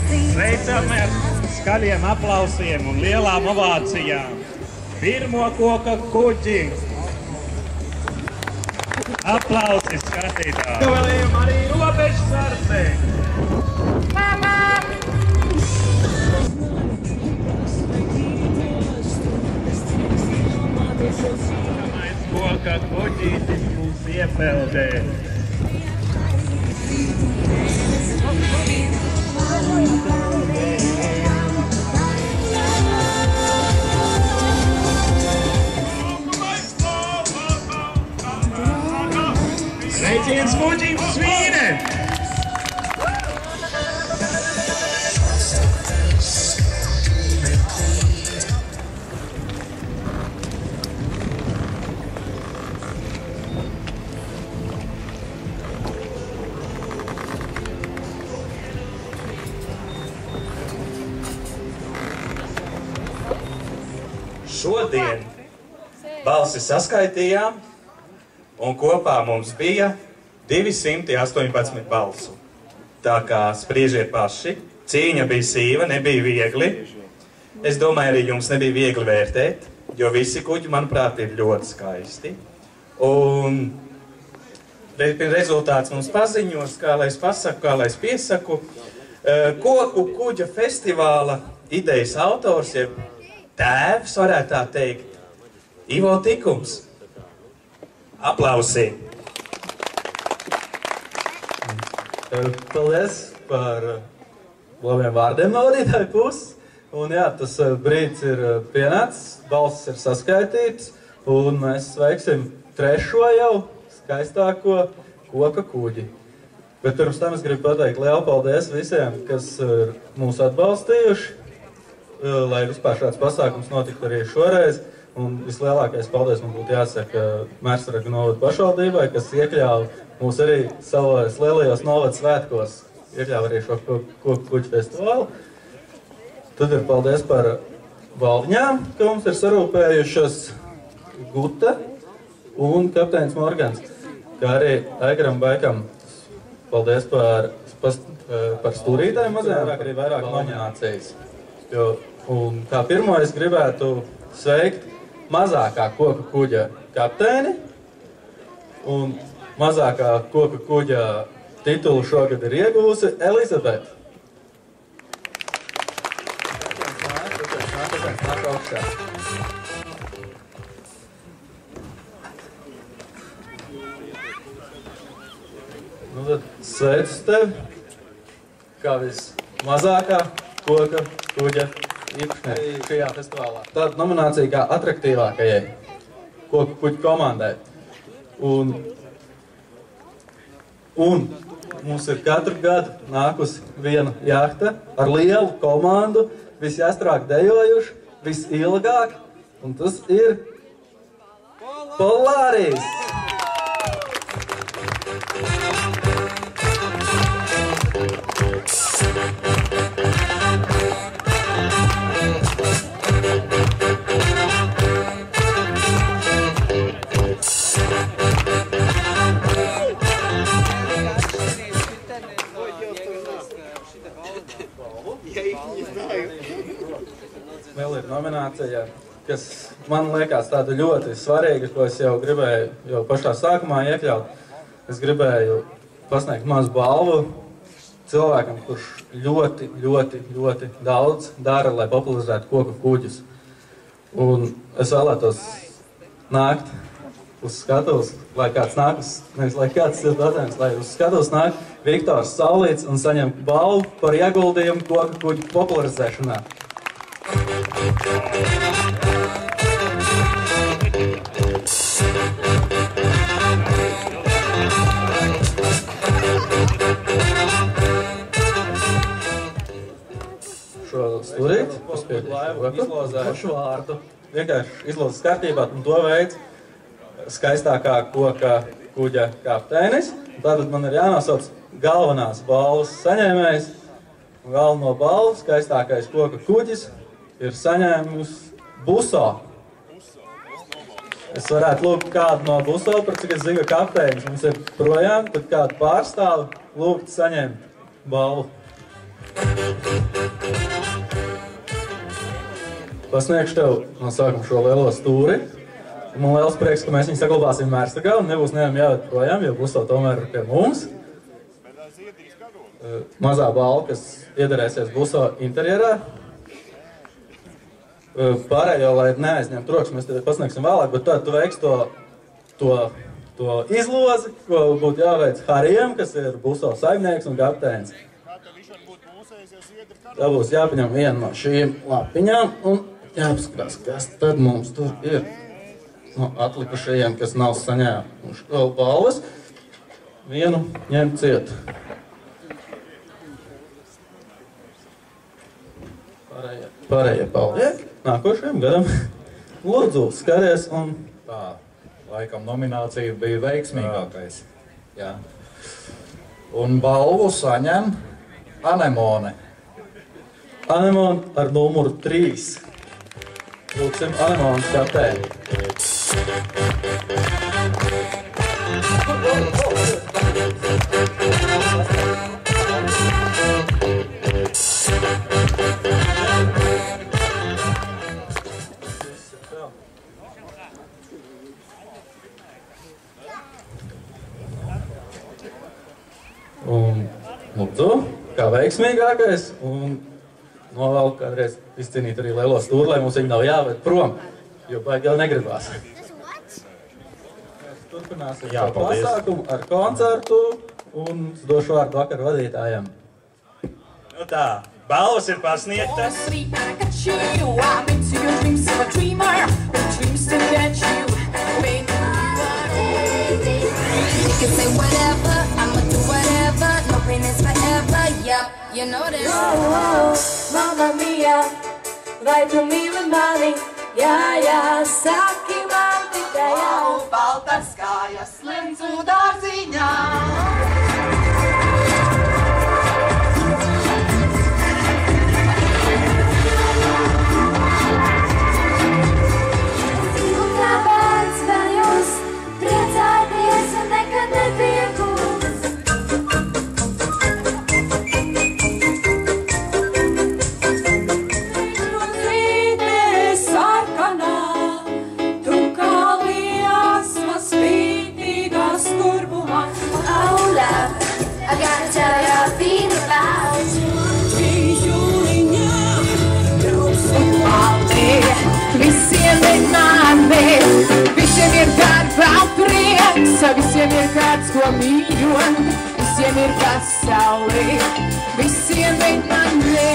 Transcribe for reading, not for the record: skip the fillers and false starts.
Sveicam ar skaļiem aplausiem un lielām ovācijām pirmo koka kuģi. Aplausi skatītājiem. Gavēlējam arī robežsardze. Koka kuģītis mūs iepeldē. Sveiciens kuģim Svīne! Šodien balsi saskaitījām, un kopā mums bija 218 balsu. Tā kā spriežiet paši, cīņa bija sīva, nebija viegli. Es domāju, arī jums nebija viegli vērtēt, jo visi kuģi, manuprāt, ir ļoti skaisti. Un rezultāts mums paziņos, kā lai es pasaku, kā lai es piesaku. Koku kuģa festivāla idejas autors, jeb tēvs, varētu tā teikt, Ivo Tikums. Aplausi! Paldies par labiem vārdiem no vadītāja puses. Un jā, tas brīdis ir pienācis, balsis ir saskaitīts, un mēs sveiksim trešo jau skaistāko koka kuģi. Bet pirms tam es gribu pateikt lielu paldies visiem, kas mūs atbalstījuši, lai vispār šāds pasākums notiktu arī šoreiz. Un vislielākais paldies man būtu jāsaka Mērsraga novada pašvaldībai, kas iekļāva mūs arī savos lielajos novada svētkos, iekļāva arī šo koku kuģu festivālu. Tad ir paldies par valdiņām, ka mums ir sarūpējušas Guta un kapteinis Morgans, kā arī Aigaram Baikam. Paldies par stūrītēm mazajām, arī vairāk nominācijas. Un kā pirmo es gribētu sveikt mazākā koka kuģa kapteini, un mazākā koka kuģa titulu šogad ir iegūsi Elizabete. Nu tad sveicu tevi, kā vismazākā koka kuģa īpašnieki šajā festivālā. Tāda nominācija kā atraktīvākajai koku kuģu komandai. Un mums ir katru gadu nākusi viena jahta ar lielu komandu, visjastrāk dejojuši, visilgāk, un tas ir Polaris! Vēl ir nominācija, kas man liekas tāda ļoti svarīga, ko es jau gribēju pašā sākumā iekļaut. Es gribēju pasniegt mazu balvu cilvēkam, kurš ļoti daudz dara, lai popularizētu koku kuģus. Un es vēlētos nākt uz skatuves, lai kāds nāk, nevis lai kāds ir datējums, lai uz skatuves nāk Viktors Saulīts un saņem balvu par ieguldījumu koku kuģu popularizēšanā. Šo stūrīt, izlozēšu vārdu. Vienkārši izlozes kārtībā un to veids skaistākā koka kuģa kapteinis. Tātad man ir jānosauc galvenās balvas saņēmējs. Galveno balvu skaistākais koka kuģis ir saņēmusi Buso. Es varētu lūgt kādu no Buso, par cik es zinu, kapteinis mums ir projām, tad kādu pārstāvu lūgt saņemt balvu. Pasniegšu tev no sākuma šo lielo stūri. Man liels prieks, ka mēs viņu saglabāsim Mērstagā un nebūs nevienam jāved projām, jo būs tomēr pie mums. Mazā balva, kas iederēsies Buso interjerā. Pārējo, lai neaizņemtu rokas, mēs tev pasniegsim vēlāk, bet tad tu veiksi to izlozi, ko būtu jāveic Harijam, kas ir Buso saimnieks un kapteins. Tā būs jāpaņem viena no šīm lapiņām un jāapskatās, kas tad mums tur ir. No atlikušajiem, kas nav saņēmuši vēl balvas, vienu ņem ciet. Pārējie paliek. Nākošajam gadam lūdzu skaties un... Tā, laikam nominācija bija veiksmīgākais. Jā. Un balvu saņem Anemone. Anemone ar numuru 3. Lūksim Anemones kapteini. Un lūdzu, kā veiksmīgākais, un novēlu kādreiz izcīnīt arī lielo stūri, lai mums viņi nav jāved prom, jo baigi jau negribās. Mēs turpināsim šo pasākumu ar koncertu un došu vārdu vakaru vadītājiem. Nu tā, balvas ir pasniegtas. You can say whatever, I'ma do whatever, no pain is forever, yep, you know this. Oh, mamma mia, vai tu mīli mani, jā, saki man tikai jā. Baltas kājas slimcu dārziņā. Un kāpēc vēl jūs priecāties un nekad nepiekūst? I gotta tell you how I feel about you. Visiem ir mani, visiem ir darbā prieks, visiem ir kāds, ko mīļo, visiem ir pasauli, visiem ir mani.